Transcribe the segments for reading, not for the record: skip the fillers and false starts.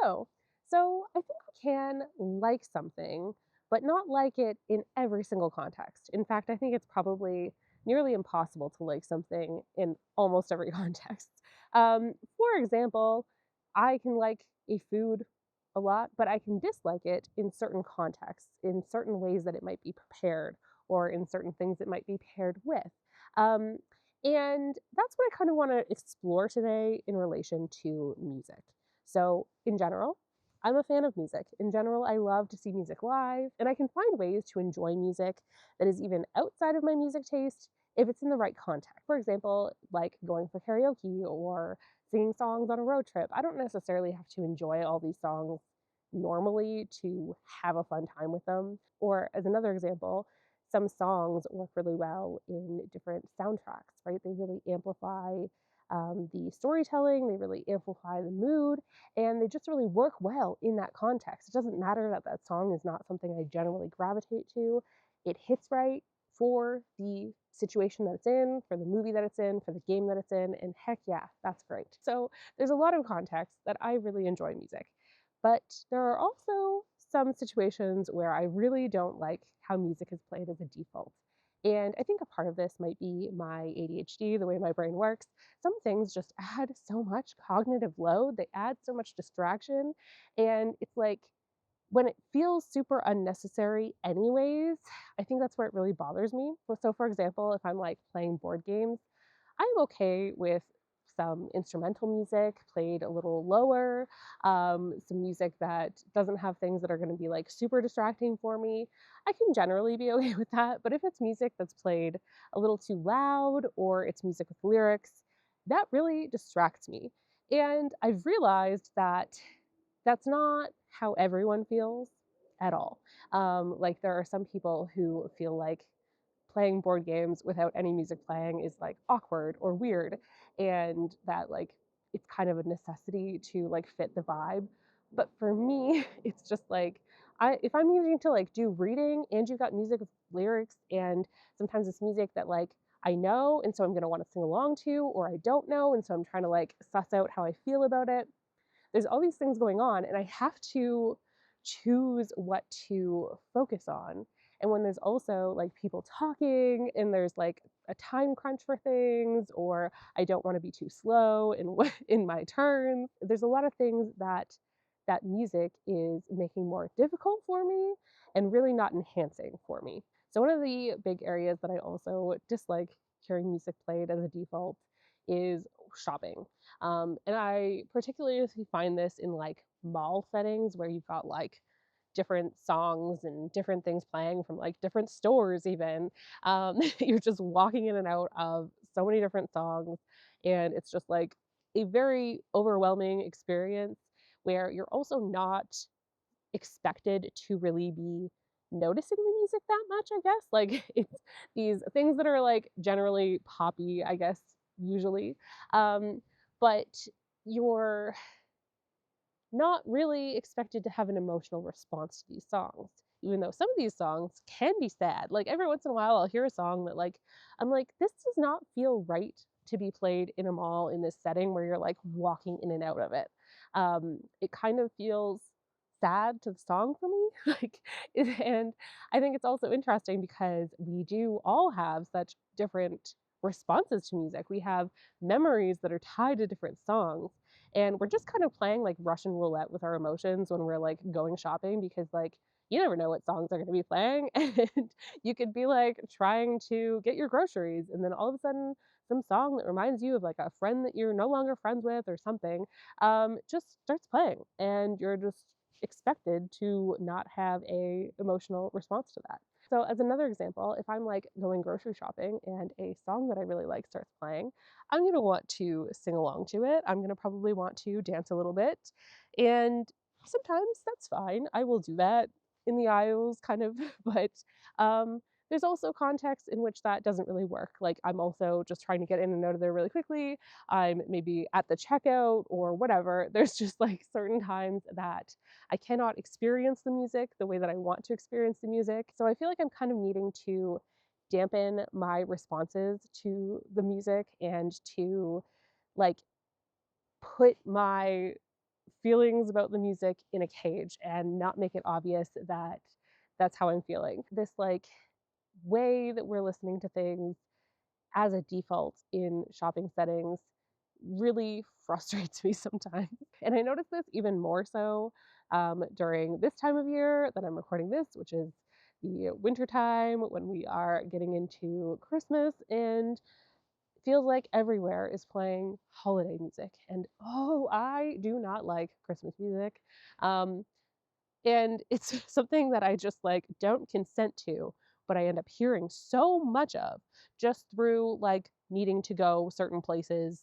Oh, so I think we can like something, but not like it in every single context. In fact, I think it's probably nearly impossible to like something in almost every context. For example, I can like a food a lot, but I can dislike it in certain contexts, in certain ways that it might be prepared, or in certain things it might be paired with. Um, and that's what I kind of want to explore today in relation to music. So, in general, I'm a fan of music. In general, I love to see music live, and I can find ways to enjoy music that is even outside of my music taste if it's in the right context. For example, like going for karaoke or singing songs on a road trip. I don't necessarily have to enjoy all these songs normally to have a fun time with them. Or, as another example, some songs work really well in different soundtracks, right? They really amplify the storytelling, they really amplify the mood, and they just really work well in that context. It doesn't matter that that song is not something I generally gravitate to, it hits right for the situation that it's in, for the movie that it's in, for the game that it's in, and heck yeah, that's great. So there's a lot of context that I really enjoy music. But there are also some situations where I really don't like how music is played as a default. And I think a part of this might be my ADHD, the way my brain works. Some things just add so much cognitive load, they add so much distraction. And it's like when it feels super unnecessary, anyways, I think that's where it really bothers me. So, for example, if I'm like playing board games, I'm okay with some instrumental music played a little lower, some music that doesn't have things that are going to be like super distracting for me. I can generally be okay with that. But if it's music that's played a little too loud or it's music with lyrics, that really distracts me. And I've realized that that's not how everyone feels at all. Like, there are some people who feel like playing board games without any music playing is like awkward or weird, and that like it's kind of a necessity to like fit the vibe. But for me, it's just like if I'm needing to like do reading and you've got music with lyrics, and sometimes it's music that like I know and so I'm going to want to sing along to, or I don't know and so I'm trying to like suss out how I feel about it. There's all these things going on, and I have to choose what to focus on. And when there's also like people talking and there's like a time crunch for things, or I don't want to be too slow in in my turns, there's a lot of things that that music is making more difficult for me and really not enhancing for me. So one of the big areas that I also dislike hearing music played as a default is shopping. And I particularly find this in like mall settings where you've got like different songs and different things playing from like different stores, even. You're just walking in and out of so many different songs. And it's just like a very overwhelming experience where you're also not expected to really be noticing the music that much, I guess. Like it's these things that are like generally poppy, I guess, usually. Um, but you're not really expected to have an emotional response to these songs. Even though some of these songs can be sad. Like every once in a while I'll hear a song that like I'm like, this does not feel right to be played in a mall in this setting where you're like walking in and out of it. It kind of feels sad to the song for me. And I think it's also interesting because we do all have such different responses to music. We have memories that are tied to different songs, and we're just kind of playing like Russian roulette with our emotions when we're like going shopping, because like you never know what songs are going to be playing and you could be like trying to get your groceries, and then all of a sudden some song that reminds you of like a friend that you're no longer friends with or something just starts playing, and you're just expected to not have a emotional response to that. So as another example, if I'm like going grocery shopping and a song that I really like starts playing, I'm going to want to sing along to it. I'm going to probably want to dance a little bit. And sometimes that's fine. I will do that in the aisles, kind of. But there's also contexts in which that doesn't really work. Like I'm also just trying to get in and out of there really quickly. I'm maybe at the checkout or whatever. There's just like certain times that I cannot experience the music the way that I want to experience the music. So I feel like I'm kind of needing to dampen my responses to the music and to like put my feelings about the music in a cage and not make it obvious that that's how I'm feeling. This like way that we're listening to things as a default in shopping settings really frustrates me sometimes. And I notice this even more so during this time of year that I'm recording this, which is the winter time when we are getting into Christmas, and it feels like everywhere is playing holiday music. And oh, I do not like Christmas music. Um, and it's something that I just like don't consent to, but I end up hearing so much of just through like needing to go certain places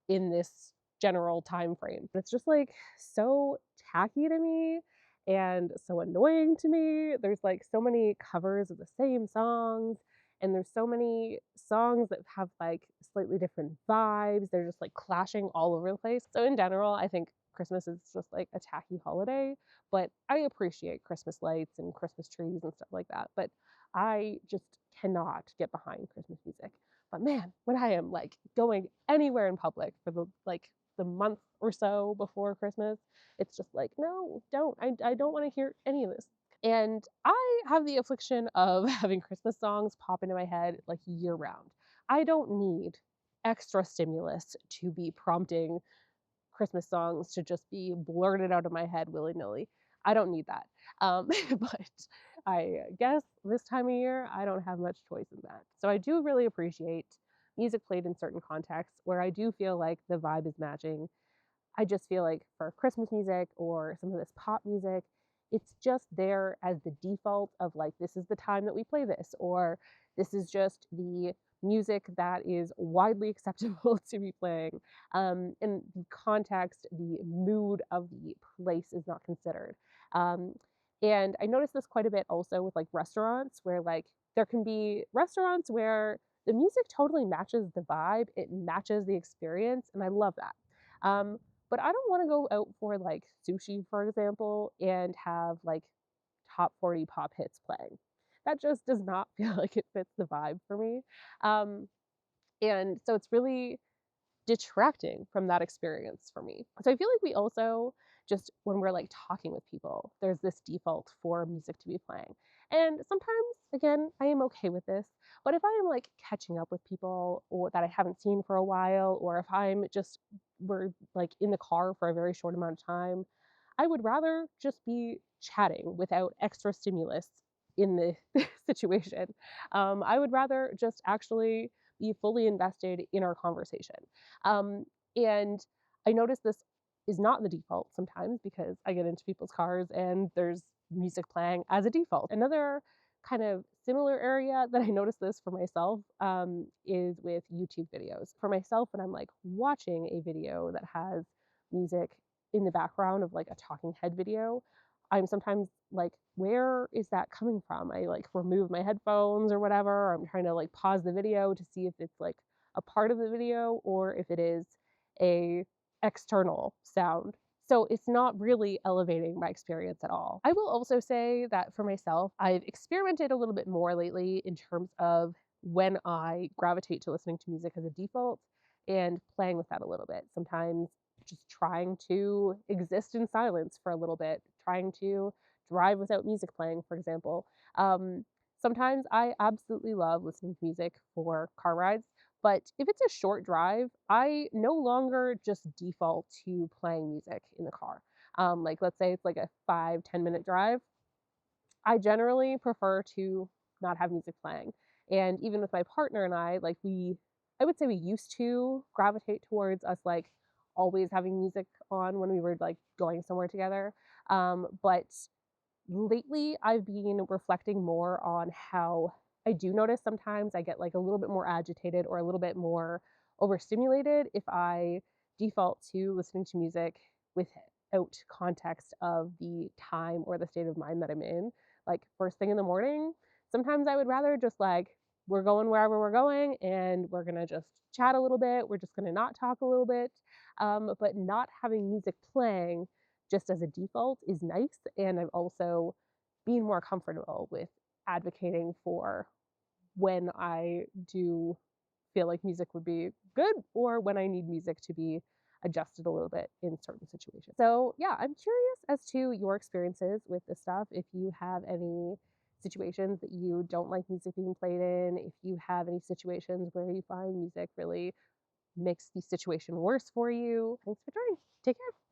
in this general time frame. It's just like so tacky to me and so annoying to me. There's like so many covers of the same songs, and there's so many songs that have like slightly different vibes. They're just like clashing all over the place. So in general, I think Christmas is just like a tacky holiday, but I appreciate Christmas lights and Christmas trees and stuff like that. But I just cannot get behind Christmas music. But man, when I am like going anywhere in public for the month or so before Christmas, it's just like, no, don't. I don't want to hear any of this. And I have the affliction of having Christmas songs pop into my head like year round. I don't need extra stimulus to be prompting Christmas songs to just be blurted out of my head willy-nilly. I don't need that. But I guess this time of year, I don't have much choice in that. So I do really appreciate music played in certain contexts where I do feel like the vibe is matching. I just feel like for Christmas music or some of this pop music, it's just there as the default of like, this is the time that we play this, or this is just the music that is widely acceptable to be playing. And the context, the mood of the place is not considered. Um, and I notice this quite a bit also with like restaurants where like there can be restaurants where the music totally matches the vibe, it matches the experience, and I love that. But I don't want to go out for like sushi, for example, and have like top 40 pop hits playing. That just does not feel like it fits the vibe for me. Um, and so it's really detracting from that experience for me. So I feel like we also just when we're like talking with people, there's this default for music to be playing. And sometimes, again, I am okay with this, but if I am like catching up with people or that I haven't seen for a while, or if we're like in the car for a very short amount of time, I would rather just be chatting without extra stimulus in the situation. I would rather just actually be fully invested in our conversation. Um, and I notice this is not the default sometimes because I get into people's cars and there's music playing as a default. Another kind of similar area that I notice this for myself is with YouTube videos. For myself, when I'm like watching a video that has music in the background of like a talking head video, I'm sometimes like, where is that coming from? I like remove my headphones or whatever. Or I'm trying to like pause the video to see if it's like a part of the video or if it is a external sound. So it's not really elevating my experience at all. I will also say that for myself, I've experimented a little bit more lately in terms of when I gravitate to listening to music as a default and playing with that a little bit. Sometimes just trying to exist in silence for a little bit, trying to drive without music playing, for example. Um, Sometimes I absolutely love listening to music for car rides, but if it's a short drive, I no longer just default to playing music in the car. Like let's say it's like a 5-10 minute drive. I generally prefer to not have music playing. And even with my partner and I, like I would say we used to gravitate towards us like always having music on when we were like going somewhere together. But lately I've been reflecting more on how I do notice sometimes I get like a little bit more agitated or a little bit more overstimulated if I default to listening to music without context of the time or the state of mind that I'm in. Like first thing in the morning, sometimes I would rather just like, we're going wherever we're going and we're gonna just chat a little bit. We're just gonna not talk a little bit. But not having music playing just as a default is nice. And I've also been more comfortable with advocating for when I do feel like music would be good or when I need music to be adjust it a little bit in certain situations. So, yeah, I'm curious as to your experiences with this stuff. If you have any situations that you don't like music being played in, if you have any situations where you find music really makes the situation worse for you. Thanks for joining. Take care.